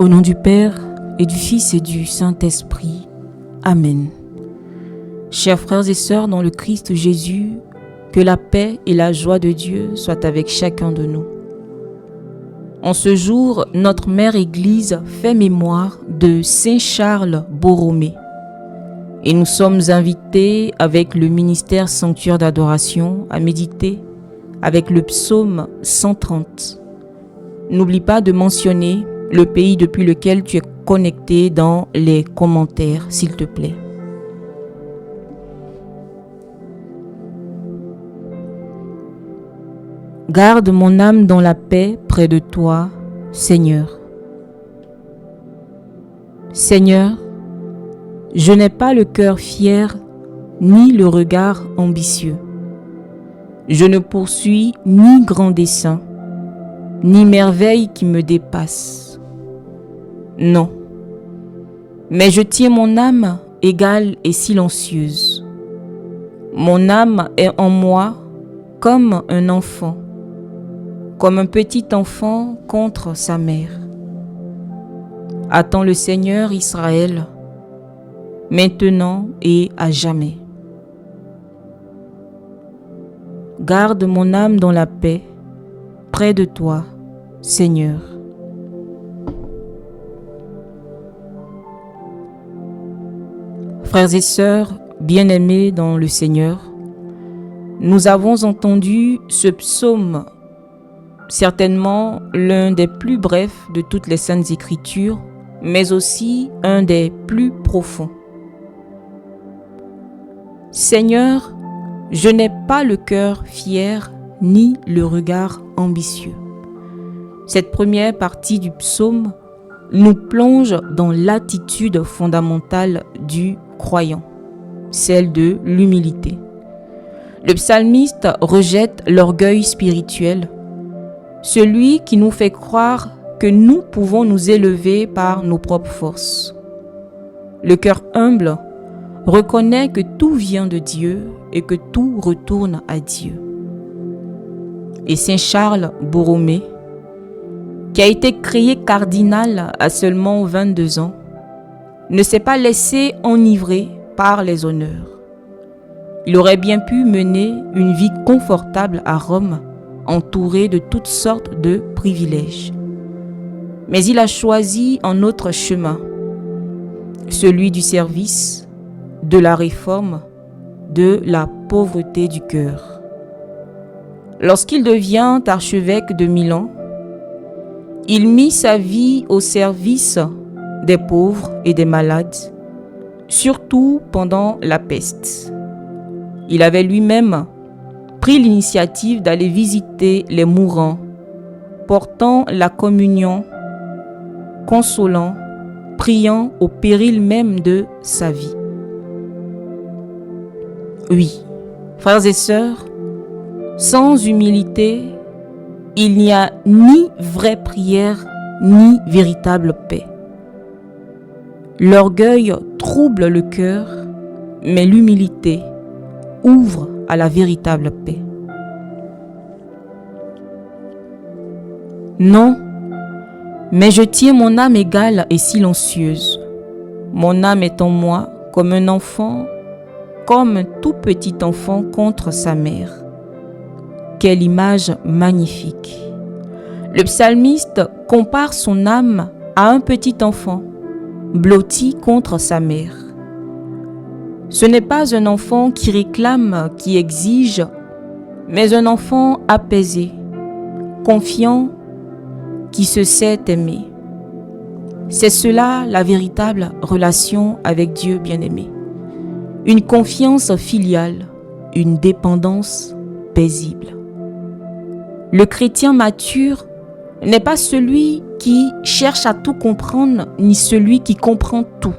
Au nom du Père et du Fils et du Saint-Esprit. Amen. Chers frères et sœurs dans le Christ Jésus, que la paix et la joie de Dieu soient avec chacun de nous. En ce jour, notre Mère Église fait mémoire de Saint Charles Borromée. Et nous sommes invités avec le ministère Sanctuaire d'adoration à méditer avec le psaume 130. N'oublie pas de mentionner le pays depuis lequel tu es connecté dans les commentaires, s'il te plaît. Garde mon âme dans la paix près de toi, Seigneur. Seigneur, je n'ai pas le cœur fier, ni le regard ambitieux. Je ne poursuis ni grand dessein, ni merveille qui me dépasse. Non, mais je tiens mon âme égale et silencieuse. Mon âme est en moi comme un enfant, comme un petit enfant contre sa mère. Attends le Seigneur Israël, maintenant et à jamais. Garde mon âme dans la paix, près de toi, Seigneur. Frères et sœurs, bien-aimés dans le Seigneur, nous avons entendu ce psaume, certainement l'un des plus brefs de toutes les Saintes Écritures, mais aussi un des plus profonds. Seigneur, je n'ai pas le cœur fier ni le regard ambitieux. Cette première partie du psaume nous plonge dans l'attitude fondamentale du croyant, celle de l'humilité. Le psalmiste rejette l'orgueil spirituel, celui qui nous fait croire que nous pouvons nous élever par nos propres forces. Le cœur humble reconnaît que tout vient de Dieu et que tout retourne à Dieu. Et Saint Charles Borromée, qui a été créé cardinal à seulement 22 ans, ne s'est pas laissé enivrer par les honneurs. Il aurait bien pu mener une vie confortable à Rome, entouré de toutes sortes de privilèges. Mais il a choisi un autre chemin, celui du service, de la réforme, de la pauvreté du cœur. Lorsqu'il devient archevêque de Milan, il mit sa vie au service des pauvres et des malades, surtout pendant la peste. Il avait lui-même pris l'initiative d'aller visiter les mourants, portant la communion, consolant, priant au péril même de sa vie. Oui, frères et sœurs, sans humilité, il n'y a ni vraie prière, ni véritable paix. L'orgueil trouble le cœur, mais l'humilité ouvre à la véritable paix. Non, mais je tiens mon âme égale et silencieuse. Mon âme est en moi comme un enfant, comme un tout petit enfant contre sa mère. Quelle image magnifique! Le psalmiste compare son âme à un petit enfant, blotti contre sa mère. Ce n'est pas un enfant qui réclame, qui exige, mais un enfant apaisé, confiant, qui se sait aimer. C'est cela la véritable relation avec Dieu bien-aimé. Une confiance filiale, une dépendance paisible. Le chrétien mature n'est pas celui qui cherche à tout comprendre, ni celui qui comprend tout.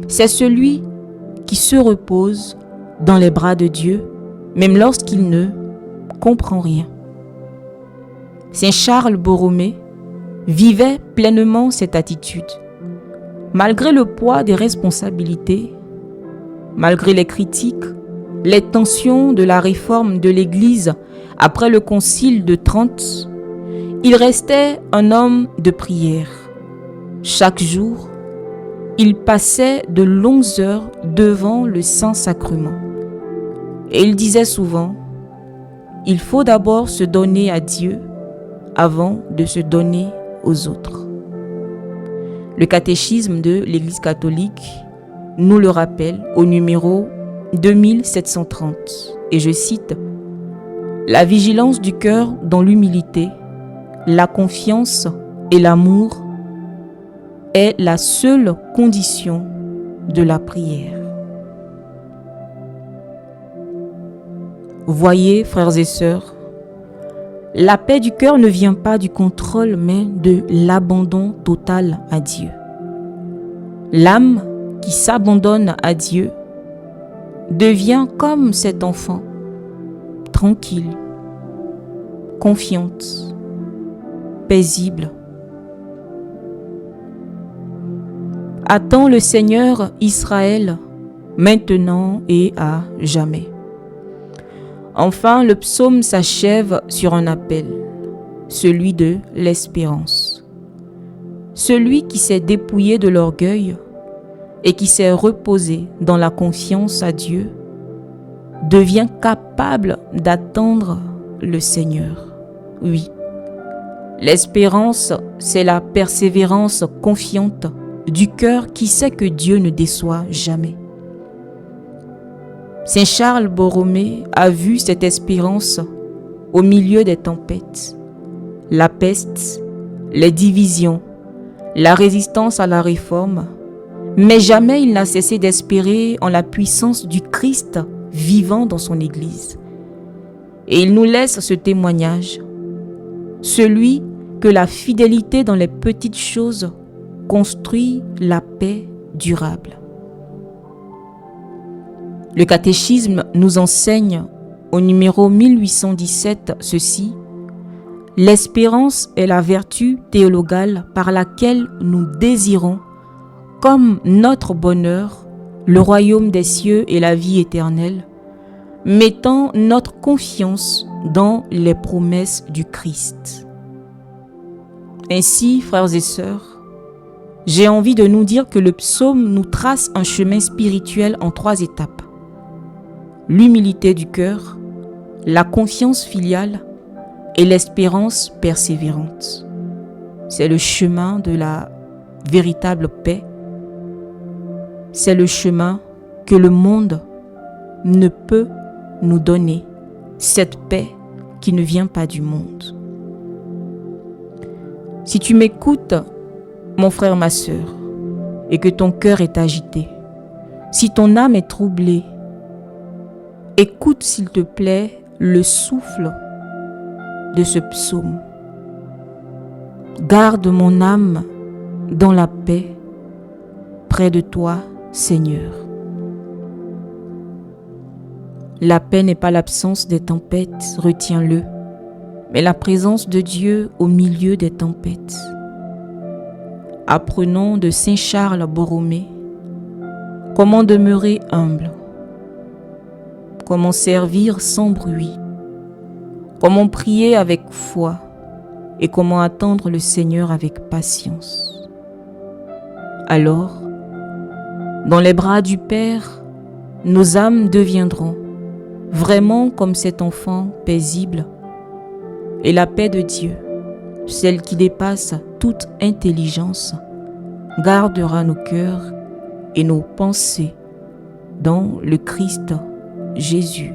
C'est celui qui se repose dans les bras de Dieu, même lorsqu'il ne comprend rien. Saint Charles Borromée vivait pleinement cette attitude. Malgré le poids des responsabilités, malgré les critiques, les tensions de la réforme de l'Église après le Concile de Trente, il restait un homme de prière. Chaque jour, il passait de longues heures devant le Saint-Sacrement. Et il disait souvent, « Il faut d'abord se donner à Dieu avant de se donner aux autres. » Le catéchisme de l'Église catholique nous le rappelle au numéro 2730. Et je cite, « La vigilance du cœur dans l'humilité, la confiance et l'amour est la seule condition de la prière. » Voyez, frères et sœurs, la paix du cœur ne vient pas du contrôle, mais de l'abandon total à Dieu. L'âme qui s'abandonne à Dieu devient comme cet enfant, tranquille, confiante, paisible. Attends le Seigneur Israël, maintenant et à jamais. Enfin, le psaume s'achève sur un appel, celui de l'espérance. Celui qui s'est dépouillé de l'orgueil et qui s'est reposé dans la confiance à Dieu devient capable d'attendre le Seigneur. Oui, l'espérance, c'est la persévérance confiante du cœur qui sait que Dieu ne déçoit jamais. Saint Charles Borromée a vu cette espérance au milieu des tempêtes, la peste, les divisions, la résistance à la réforme, mais jamais il n'a cessé d'espérer en la puissance du Christ vivant dans son Église. Et il nous laisse ce témoignage, celui que la fidélité dans les petites choses construit la paix durable. Le catéchisme nous enseigne au numéro 1817 ceci: l'espérance est la vertu théologale par laquelle nous désirons, comme notre bonheur, le royaume des cieux et la vie éternelle, mettant notre confiance dans les promesses du Christ. Ainsi, frères et sœurs, j'ai envie de nous dire que le psaume nous trace un chemin spirituel en 3 étapes. L'humilité du cœur, la confiance filiale et l'espérance persévérante. C'est le chemin de la véritable paix. C'est le chemin que le monde ne peut nous donner, cette paix qui ne vient pas du monde. Si tu m'écoutes, mon frère, ma sœur, et que ton cœur est agité, si ton âme est troublée, écoute s'il te plaît le souffle de ce psaume. Garde mon âme dans la paix près de toi, Seigneur. La paix n'est pas l'absence des tempêtes, retiens-le, mais la présence de Dieu au milieu des tempêtes. Apprenons de Saint Charles Borromée comment demeurer humble, comment servir sans bruit, comment prier avec foi et comment attendre le Seigneur avec patience. Alors, dans les bras du Père, nos âmes deviendront vraiment comme cet enfant paisible, et la paix de Dieu, celle qui dépasse toute intelligence, gardera nos cœurs et nos pensées dans le Christ Jésus.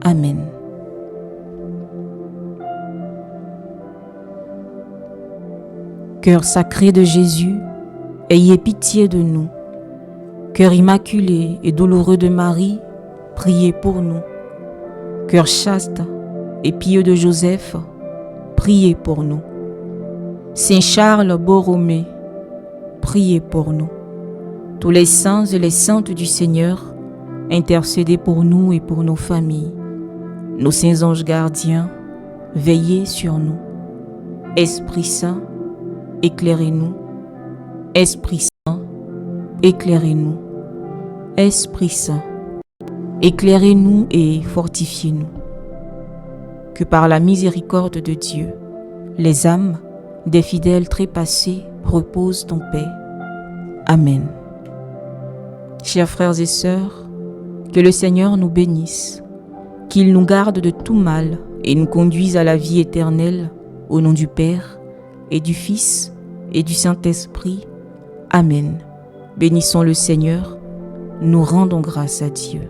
Amen. Cœur sacré de Jésus, ayez pitié de nous. Cœur immaculé et douloureux de Marie, priez pour nous. Cœur chaste et pieux de Joseph, priez pour nous. Saint Charles Borromée, priez pour nous. Tous les saints et les saintes du Seigneur, intercédez pour nous et pour nos familles. Nos saints anges gardiens, veillez sur nous. Esprit Saint, éclairez-nous. Esprit Saint, éclairez-nous. Esprit Saint, éclairez-nous et fortifiez-nous. Que par la miséricorde de Dieu, les âmes des fidèles trépassés reposent en paix. Amen. Chers frères et sœurs, que le Seigneur nous bénisse, qu'il nous garde de tout mal et nous conduise à la vie éternelle, au nom du Père et du Fils et du Saint-Esprit. Amen. Bénissons le Seigneur, nous rendons grâce à Dieu.